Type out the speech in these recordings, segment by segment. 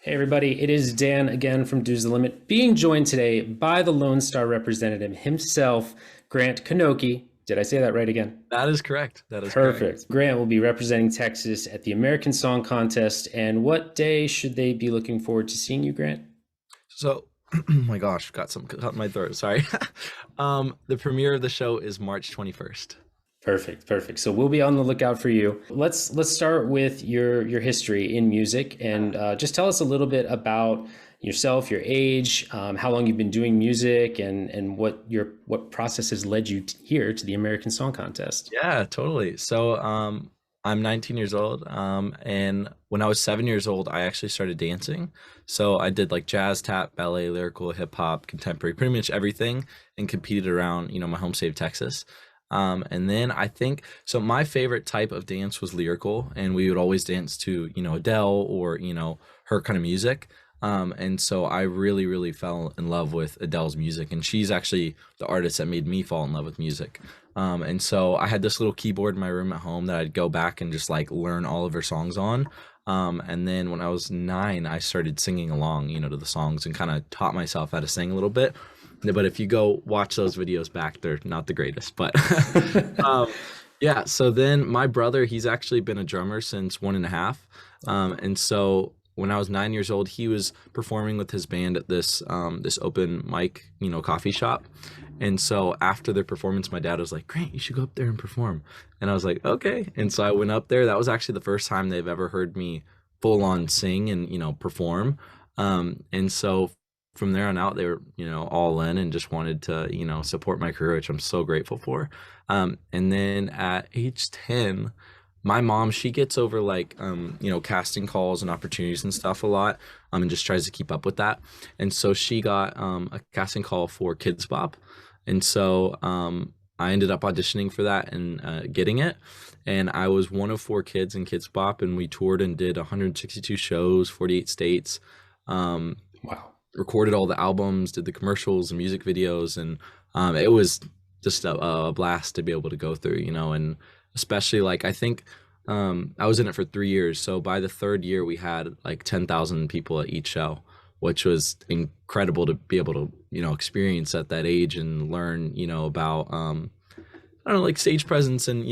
Hey everybody, it is Dan again from Dues the Limit, being joined today by the Lone Star representative himself, Grant Knoche. Did I say that right again? That is correct. That is correct. Perfect. Grant will be representing Texas at the American Song Contest. And what day should they be looking forward to seeing you, Grant? So, oh my gosh, got some cut in my throat. Sorry. The premiere of the show is March 21st. Perfect, perfect. So we'll be on the lookout for you. Let's start with your history in music, and just tell us a little bit about yourself, your age, how long you've been doing music, and what process has led you here to the American Song Contest. Yeah, totally. I'm 19 years old. And when I was 7 years old, I actually started dancing. So I did like jazz, tap, ballet, lyrical, hip hop, contemporary, pretty much everything, and competed around, my home state of Texas. And then I think so. My favorite type of dance was lyrical, and we would always dance to, Adele or, her kind of music. And so I really, really fell in love with Adele's music, and she's actually the artist that made me fall in love with music. And so I had this little keyboard in my room at home that I'd go back and just like learn all of her songs on. And then when I was 9, I started singing along, to the songs and kind of taught myself how to sing a little bit. But if you go watch those videos back, they're not the greatest. But um, yeah, so then my brother, he's actually been a drummer since 1.5. And so when I was 9 years old, he was performing with his band at this open mic, coffee shop. And so after their performance, my dad was like, "Grant, you should go up there and perform." And I was like, "Okay." And so I went up there. That was actually the first time they've ever heard me full on sing and, perform. And so from there on out, they were, all in and just wanted to, support my career, which I'm so grateful for. And then at age 10, my mom, she gets over like, casting calls and opportunities and stuff a lot, and just tries to keep up with that. And so she got a casting call for Kidz Bop. And so I ended up auditioning for that and getting it. And I was one of 4 kids in Kidz Bop, and we toured and did 162 shows, 48 states. Um, Wow. Recorded all the albums, did the commercials and music videos, and it was just a blast to be able to go through, and especially like I think I was in it for 3 years, so by the third year we had like 10,000 people at each show, which was incredible to be able to experience at that age and learn about I don't know, like stage presence and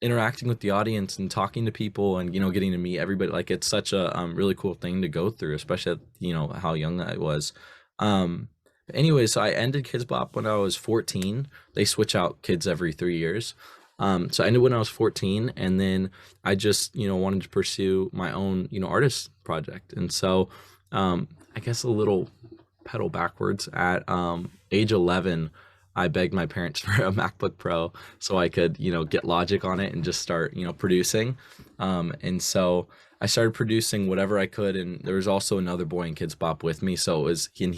interacting with the audience and talking to people and getting to meet everybody. Like it's such a really cool thing to go through, especially at how young I was. But anyway, so I ended Kidz Bop when I was 14. They switch out kids every 3 years. So I ended when I was 14, and then I just wanted to pursue my own artist project. And so I guess a little pedal backwards at age 11. I begged my parents for a MacBook Pro so I could, get Logic on it and just start, producing. And so I started producing whatever I could. And there was also another boy in Kidz Bop with me. So it was, and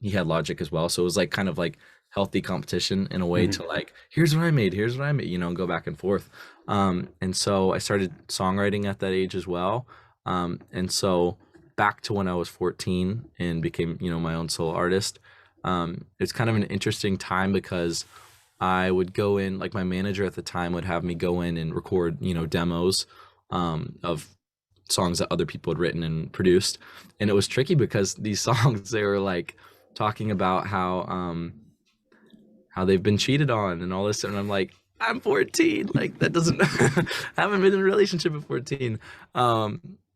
he had Logic as well. So it was like kind of like healthy competition in a way Mhm. to like, here's what I made, and go back and forth. And so I started songwriting at that age as well. And so back to when I was 14 and became, my own solo artist. It's kind of an interesting time because I would go in, like my manager at the time would have me go in and record, demos of songs that other people had written and produced. And it was tricky because these songs, they were like talking about how they've been cheated on and all this. And I'm like, I'm 14. Like that doesn't, I haven't been in a relationship at 14.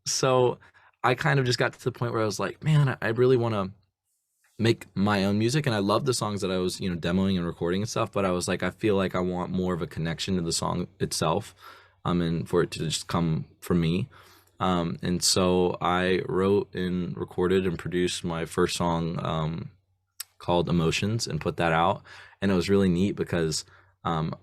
So I kind of just got to the point where I was like, man, I really want to make my own music, and I love the songs that I was demoing and recording and stuff, but I was like, I feel like I want more of a connection to the song itself, and for it to just come from me. And so I wrote and recorded and produced my first song, called Emotions, and put that out. And it was really neat because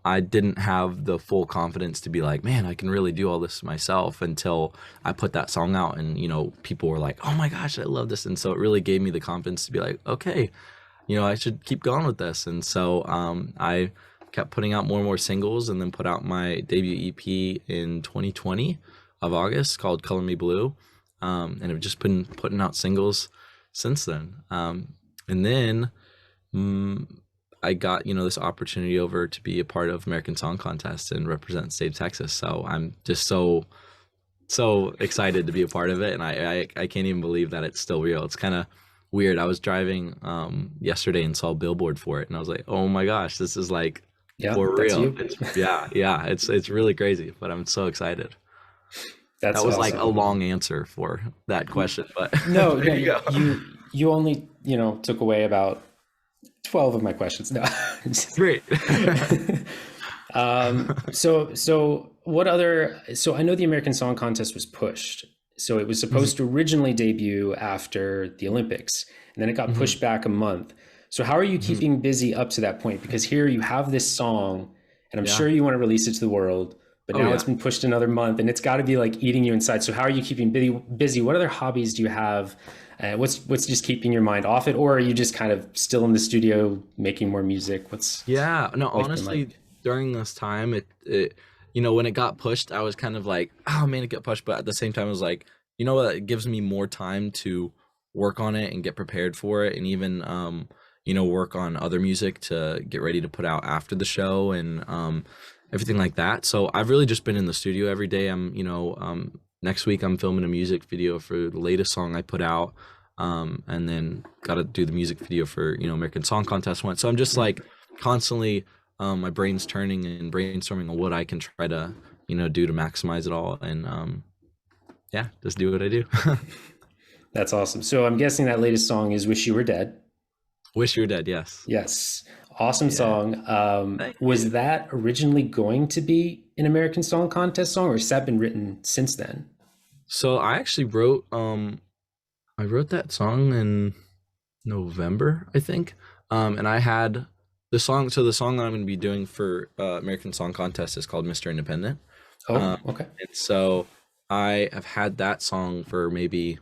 I didn't have the full confidence to be like, man, I can really do all this myself until I put that song out. And, people were like, oh my gosh, I love this. And so it really gave me the confidence to be like, okay, I should keep going with this. And so I kept putting out more and more singles, and then put out my debut EP in 2020 of August called Color Me Blue. And I've just been putting out singles since then. And then mm, I got, this opportunity over to be a part of American Song Contest and represent the state of Texas. So I'm just so excited to be a part of it, and I can't even believe that it's still real. It's kind of weird. I was driving yesterday and saw a billboard for it, and I was like, oh my gosh, this is like Yeah, for that's real. you. It's yeah, it's really crazy, but I'm so excited. That's That was like a awesome. long answer for that question, but No, there no, you go. you only, took away about 12 of my questions. No. Great. So what other, so I know the American Song Contest was pushed. So it was supposed to originally debut after the Olympics, and then it got Hmm. pushed back a month. So how are you Hmm. keeping busy up to that point? Because here you have this song, and I'm Yeah. sure you want to release it to the world, but Oh now it's yeah. been pushed another month, and it's got to be like eating you inside. So how are you keeping busy? What other hobbies do you have? What's just keeping your mind off it, or are you just kind of still in the studio making more music? What's Yeah, no, life been honestly, like? during this time, when it got pushed, I was kind of like, oh man, it got pushed. But at the same time, I was like, you know what? It gives me more time to work on it and get prepared for it, and even, work on other music to get ready to put out after the show and everything like that. So I've really just been in the studio every day. Next week I'm filming a music video for the latest song I put out, and then got to do the music video for American Song Contest one. So I'm just like constantly my brain's turning and brainstorming on what I can try to do to maximize it all, and yeah, just do what I do. That's awesome. So I'm guessing that latest song is "Wish You Were Dead." Wish You Were Dead. Yes. Yes, awesome Yeah. song. Thank Was you. that originally going to be an American Song Contest song, or has that been written since then? So I actually wrote that song in November, I think. And I had the song. So the song that I'm going to be doing for American Song Contest is called Mr. Independent. Oh, Um, okay. and so I have had that song for maybe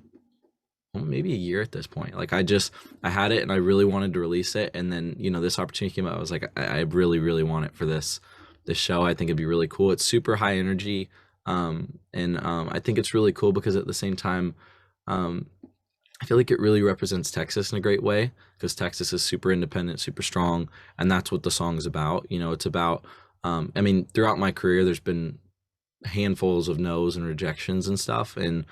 a year at this point. Like I had it and I really wanted to release it, and then this opportunity came out. I was like, I really really want it for this show. I think it'd be really cool. It's super high energy, and I think it's really cool because at the same time, um, I feel like it really represents Texas in a great way because Texas is super independent, super strong, and that's what the song is about. It's about. I mean, throughout my career, there's been handfuls of no's and rejections and stuff, and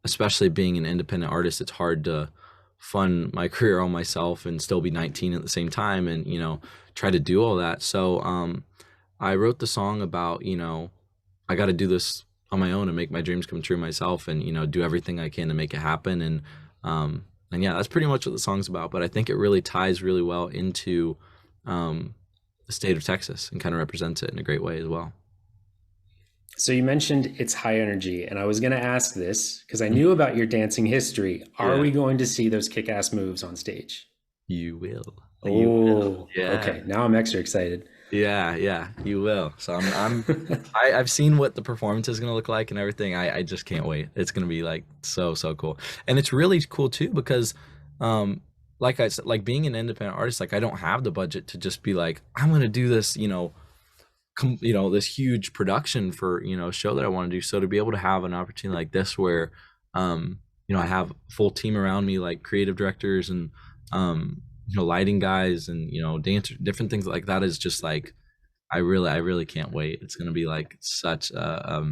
especially being an independent artist, it's hard to fund my career on myself and still be 19 at the same time, and try to do all that. So I wrote the song about I got to do this on my own and make my dreams come true myself, and do everything I can to make it happen. And yeah, that's pretty much what the song's about, but I think it really ties really well into um the state of Texas and kind of represents it in a great way as well. So you mentioned it's high energy, and I was going to ask this because I knew about your dancing history. Are Yeah. we going to see those kick-ass moves on stage? You will. You will. Oh, Yeah. okay. Now I'm extra excited. Yeah, yeah, you will. So I've seen what the performance is gonna look like and everything. I just can't wait. It's gonna be like so so cool. And it's really cool too because um like I said, like being an independent artist, like I don't have the budget to just be like, I'm gonna do this, this huge production for, a show that I want to do. So to be able to have an opportunity like this where I have a full team around me, like creative directors and lighting guys and dancers, different things like that, is just like I really can't wait. It's gonna be like such a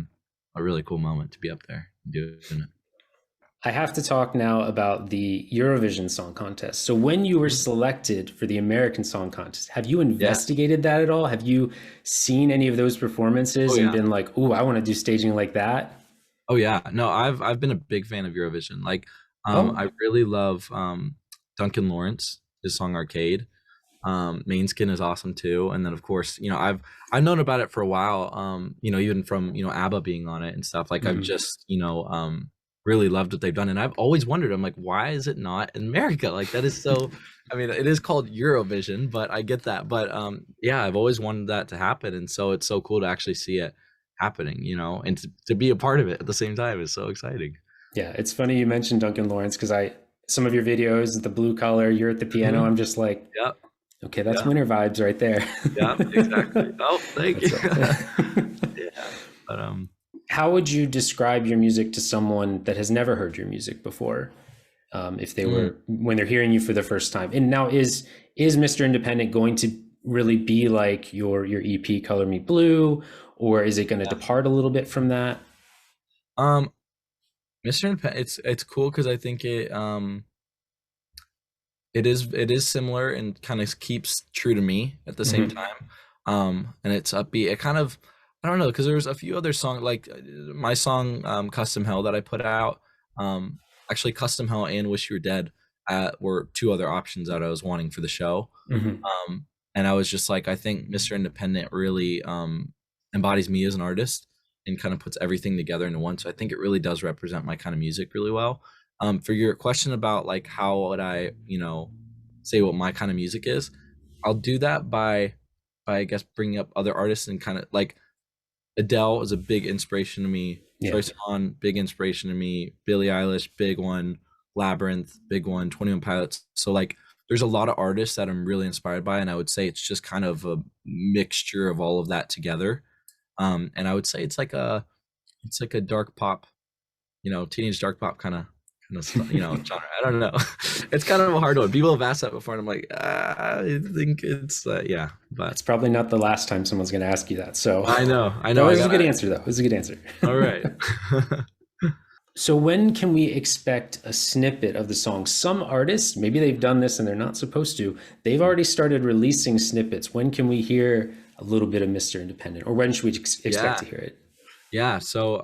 really cool moment to be up there doing it. I have to talk now about the Eurovision Song Contest. So, when you were Mhm. selected for the American Song Contest, have you Yeah. investigated that at all? Have you seen any of those Oh performances and yeah. been like, "Ooh, I want to do staging like that"? Oh yeah. No, I've been a big fan of Eurovision. Like, Oh, I really love Duncan Lawrence, his song Arcade. Main Skin is awesome too. And then of course, I've known about it for a while. Even from ABBA being on it and stuff. Like I've mhm. just really loved what they've done. And I've always wondered, I'm like, why is it not in America? Like that is so. I mean, it is called Eurovision, but I get that. But yeah, I've always wanted that to happen, and so it's so cool to actually see it happening. And to be a part of it at the same time is so exciting. Yeah, it's funny you mentioned Duncan Lawrence because some of your videos, the blue color, you're at the piano. Hmm. I'm just like, Yep. okay, that's Yeah. winter vibes right there. Yep. Exactly. Oh, thank you. That's Yeah. But How would you describe your music to someone that has never heard your music before? If they mm, were when they're hearing you for the first time, and now is Mr. Independent going to really be like your EP Color Me Blue, or is it going to yeah. depart a little bit from that? Um, Mr. Independent, it's cool because I think it is similar and kind of keeps true to me at the same Hmm. time. And it's upbeat. It kind of, I don't know, because there's a few other songs like my song Custom Hell that I put out. Um, Actually, Custom Hell and Wish You Were Dead were two other options that I was wanting for the show. Hmm. And I was just like, I think Mr. Independent really embodies me as an artist and kind of puts everything together into one. So I think it really does represent my kind of music really well. For your question about like how would I, say what my kind of music is, I'll do that by I guess bringing up other artists and kind of like Adele is a big inspiration to me. Yeah. Troye Sivan, big inspiration to me. Billie Eilish, big one. Labyrinth, big one. 21 Pilots. So like, there's a lot of artists that I'm really inspired by, and I would say it's just kind of a mixture of all of that together. And I would say it's like a dark pop, teenage dark pop kind of stuff, genre. I don't know. It's kind of a hard one. People have asked that before, and I'm like, I think it's yeah, but It's probably not the last time someone's going to ask you that. So I know, no, I it was a good got answer, though. It was a good answer. all right. So when can we expect a snippet of the song? Some artists, maybe they've done this and they're not supposed to, they've already started releasing snippets. When can we hear a little bit of Mr. Independent? Or when should we expect Yeah. to hear it? Yeah, so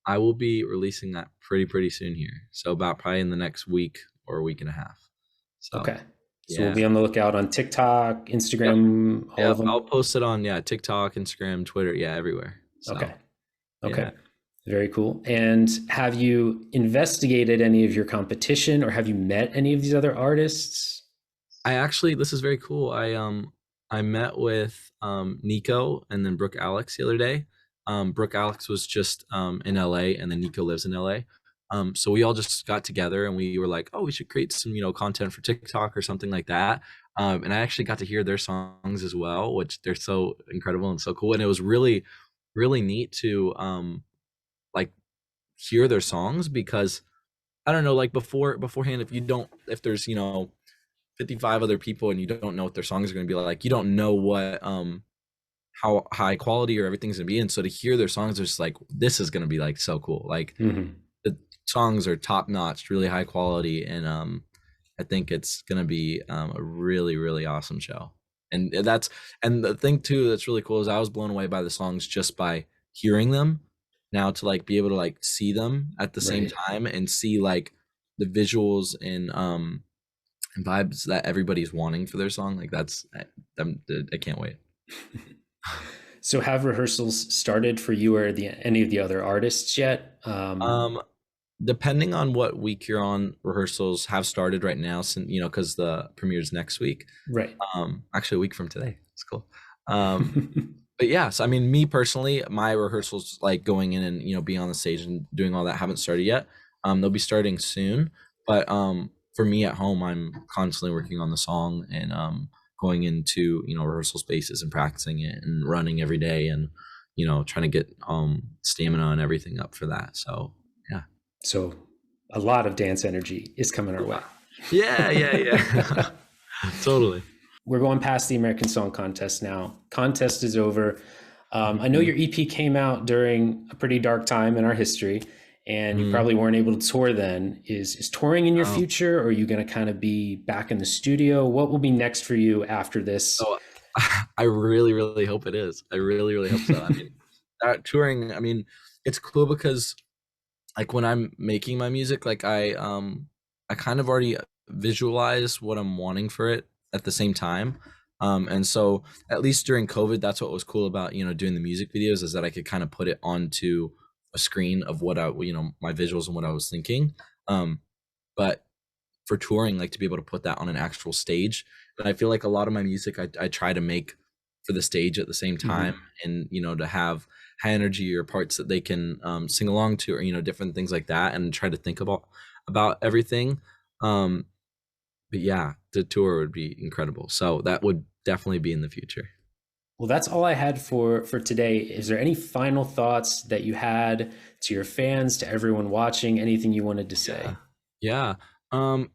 I will be releasing that pretty soon here. So about probably in the next week or a week and a half. So Okay. So we'll yeah. be on the lookout on TikTok, Yep. Instagram, all of Yep. I'll them. post it on, yeah, TikTok, Instagram, Twitter, yeah, everywhere. Okay. So Okay. yeah. Very cool. And have you investigated any of your competition or have you met any of these other artists? I actually, this is very cool. I met with Nico and then Brooke Alex the other day. Brooke Alex was just in LA, and then Nico lives in LA. So we all just got together and we were like, oh, we should create some, content for TikTok or something like that. And I actually got to hear their songs as well, which they're so incredible and so cool. And it was really, really neat to like hear their songs because I don't know, like beforehand, if there's, 55 other people and you don't know what their songs are going to be like, you don't know what how high quality or everything's going to be. And so to hear their songs is just like, this is going to be like so cool. Like Hmm. the songs are top notch, really high quality, and I think it's going to be a really really awesome show. And and the thing too that's really cool is I was blown away by the songs just by hearing them. Now to like be able to like see them at the same Right. time and see like the visuals and vibes that everybody's wanting for their song, like I can't wait. So have rehearsals started for you or any of the other artists yet? Um, Depending on what week you're on, rehearsals have started right now, since because the premiere's next week. Right. Actually a week from today. It's cool. Um, but yes, I mean, me personally, my rehearsals like going in and being on the stage and doing all that haven't started yet. They'll be starting soon, but for me at home, I'm constantly working on the song and going into rehearsal spaces and practicing it and running every day and trying to get stamina and everything up for that. So yeah. So a lot of dance energy is coming our way. Yeah. Totally. We're going past the American Song Contest now. Contest is over. I know your EP came out during a pretty dark time in our history, and you Mhm. probably weren't able to tour then. Is touring in your Um, future, or are you going to kind of be back in the studio? What will be next for you after this? so I really, really hope it is. I really, really hope so. I mean, that touring, I mean, it's cool because like when I'm making my music, like I kind of already visualize what I'm wanting for it at the same time. And so at least during COVID, that's what was cool about, doing the music videos is that I could kind of put it onto a screen of what my visuals and what I was thinking. Um, but for touring, like to be able to put that on an actual stage. And I feel like a lot of my music I try to make for the stage at the same time, Mhm. and to have high energy or parts that they can sing along to, or different things like that, and try to think about everything. Um, but yeah, the tour would be incredible. So that would definitely be in the future. Well, that's all I had for today. Is there any final thoughts that you had to your fans, to everyone watching? Anything you wanted to Yeah. say? Yeah. Um,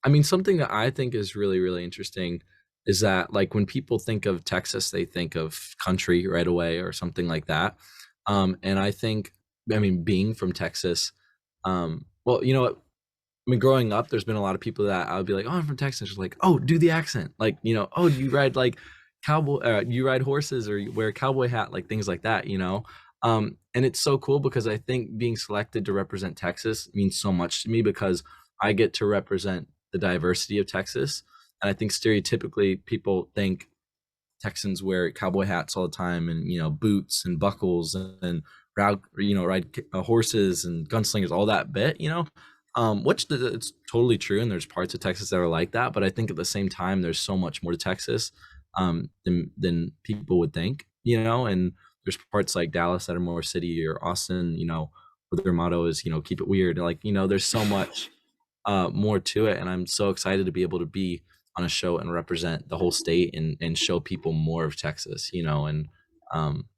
I mean, something that I think is really, really interesting is that, like, when people think of Texas, they think of country right away or something like that. And I think I mean, being from Texas, well, you know what? I mean, growing up, there's been a lot of people that I would be like, "Oh, I'm from Texas." Just like, "Oh, do the accent." Like, you know, "Oh, do you ride like cowboy? You ride horses or you wear a cowboy hat?" Like things like that, you know. And it's so cool because I think being selected to represent Texas means so much to me because I get to represent the diversity of Texas. And I think stereotypically people think Texans wear cowboy hats all the time and, you know, boots and buckles and ride horses and gunslingers, all that bit, you know, which it's totally true. And there's parts of Texas that are like that. But I think at the same time, there's so much more to Texas than people would think, you know, and there's parts like Dallas that are more city or Austin, you know, where their motto is, you know, keep it weird. Like, you know, there's so much more to it. And I'm so excited to be able to be on a show and represent the whole state and show people more of Texas, you know, and um,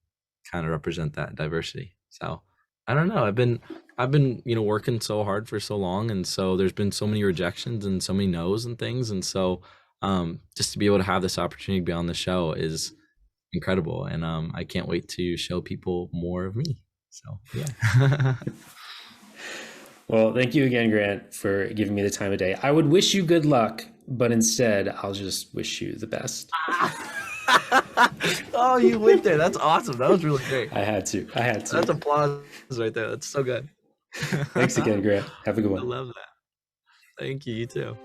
kind of represent that diversity. So I don't know. I've been, you know, working so hard for so long. And so there's been so many rejections and so many no's and things. And so just to be able to have this opportunity to be on the show is incredible. And I can't wait to show people more of me. So yeah. Well, thank you again, Grant, for giving me the time of day. I would wish you good luck, but instead, I'll just wish you the best. Oh, you went there. That's awesome. That was really great. I had to. I had That's to. applause right there. That's so good. Thanks again, Grant. Have a good I one. love that. Thank you. You too.